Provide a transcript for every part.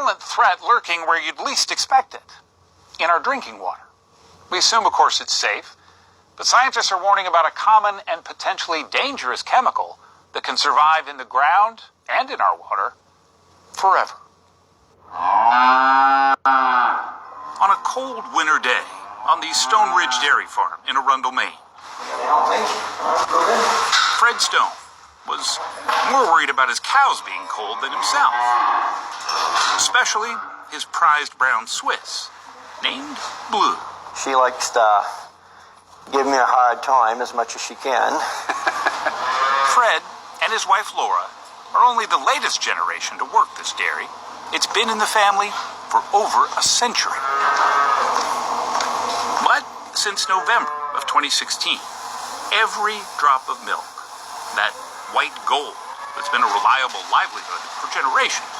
silent threat lurking where you'd least expect it, in our drinking water. We assume, of course, it's safe, but scientists are warning about a common and potentially dangerous chemical that can survive in the ground and in our water forever. On a cold winter day on the Stone Ridge Dairy Farm in Arundel, Maine, Fred Stone was more worried about his cows being cold than himself, especially his prized brown Swiss, named Blue. She likes to give me a hard time as much as she can. Fred and his wife Laura are only the latest generation to work this dairy. It's been in the family for over a century. But since November of 2016, every drop of milk, that white gold that's been a reliable livelihood for generations,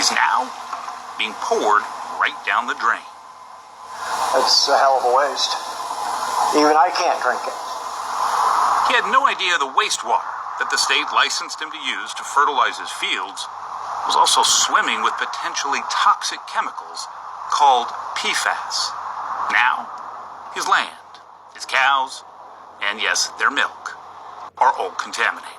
is now being poured right down the drain. It's a hell of a waste. Even I can't drink it. He had no idea the wastewater that the state licensed him to use to fertilize his fields was also swimming with potentially toxic chemicals called PFAS. Now, his land, his cows, and yes, their milk, are all contaminated.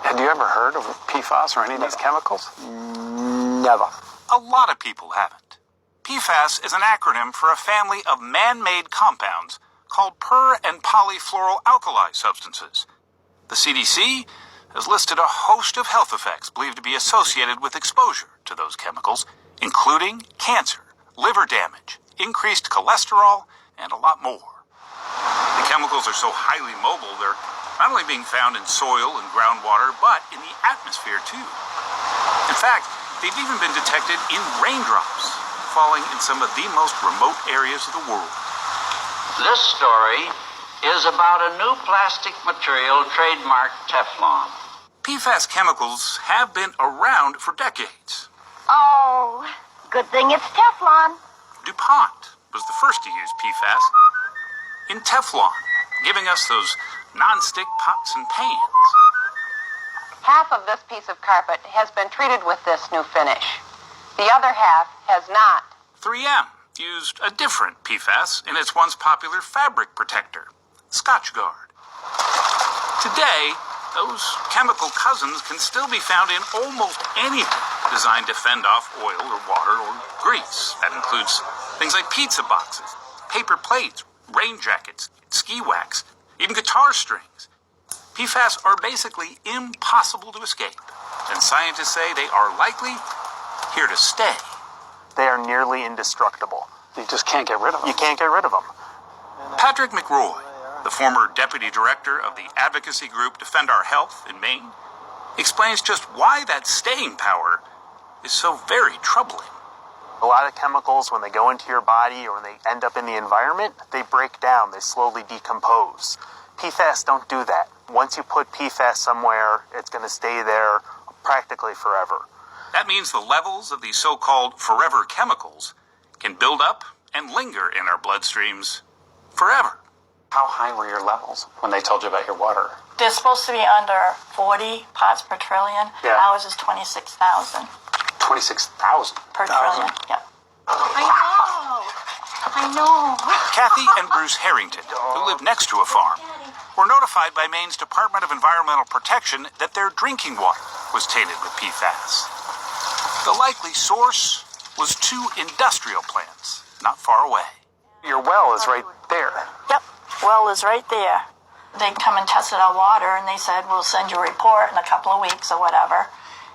Had you ever heard of PFAS or any of these chemicals? Never. A lot of people haven't. PFAS is an acronym for a family of man-made compounds called per- and polyfluoroalkyl substances. The CDC has listed a host of health effects believed to be associated with exposure to those chemicals, including cancer, liver damage, increased cholesterol, and a lot more. The chemicals are so highly mobile, they're not only being found in soil and groundwater, but in the atmosphere too. In fact, they've even been detected in raindrops falling in some of the most remote areas of the world. This story is about a new plastic material trademarked Teflon. PFAS chemicals have been around for decades. Oh, good thing it's Teflon. DuPont was the first to use PFAS in Teflon, giving us those non-stick pots and pans. Half of this piece of carpet has been treated with this new finish. The other half has not. 3M used a different PFAS in its once popular fabric protector, Scotchgard. Today, those chemical cousins can still be found in almost anything designed to fend off oil or water or grease. That includes things like pizza boxes, paper plates, rain jackets, ski wax, even guitar strings. PFAS are basically impossible to escape, and scientists say they are likely here to stay. They are nearly indestructible. You just can't get rid of them. You can't get rid of them. Patrick McRoy, the former deputy director of the advocacy group Defend Our Health in Maine, explains just why that staying power is so very troubling. A lot of chemicals, when they go into your body or when they end up in the environment, they break down, they slowly decompose. PFAS don't do that. Once you put PFAS somewhere, it's going to stay there practically forever. That means the levels of these so-called forever chemicals can build up and linger in our bloodstreams forever. How high were your levels when they told you about your water? They're supposed to be under 40 parts per trillion. Yeah. Ours is 26,000 26,000 per trillion. Yeah. I know. Kathy and Bruce Harrington, who live next to a farm, were notified by Maine's Department of Environmental Protection that their drinking water was tainted with PFAS. The likely source was 2 industrial plants not far away. Your well is right there. Yep. Well is right there. They come and tested our water, and they said, we'll send you a report in a couple of weeks or whatever.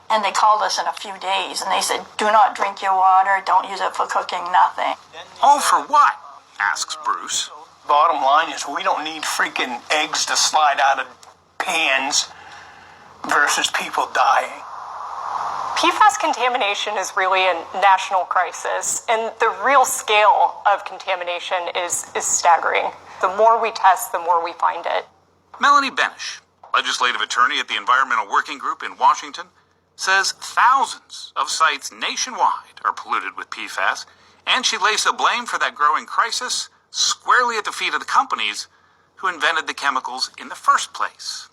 And they called us in a few days, and they said, do not drink your water, don't use it for cooking, nothing. All for what? Asks Bruce. Bottom line is we don't need freaking eggs to slide out of pans versus people dying. PFAS contamination is really a national crisis, and the real scale of contamination is staggering. The more we test, the more we find it. Melanie Benish, legislative attorney at the Environmental Working Group in Washington, says thousands of sites nationwide are polluted with PFAS, and she lays the blame for that growing crisis squarely at the feet of the companies who invented the chemicals in the first place.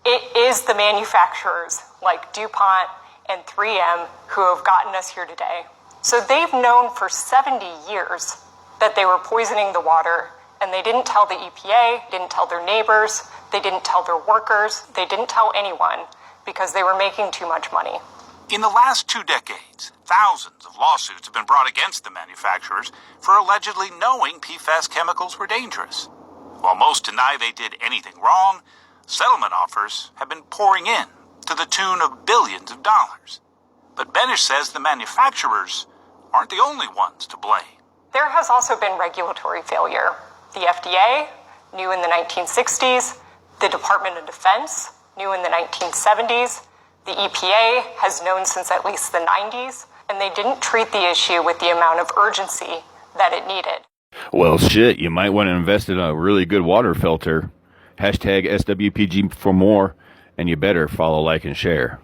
It is the manufacturers like DuPont and 3M who have gotten us here today. So they've known for 70 years that they were poisoning the water, and they didn't tell the EPA, didn't tell their neighbors, they didn't tell their workers, they didn't tell anyone because they were making too much money. In the last 2 decades, thousands of lawsuits have been brought against the manufacturers for allegedly knowing PFAS chemicals were dangerous. While most deny they did anything wrong, settlement offers have been pouring in to the tune of billions of dollars. But Benish says the manufacturers aren't the only ones to blame. There has also been regulatory failure. The FDA, new in the 1960s, the Department of Defense, new in the 1970s, the EPA has known since at least the 90s, and they didn't treat the issue with the amount of urgency that it needed. Well, shit, you might want to invest in a really good water filter. # SWPG for more, and you better follow, like, and share.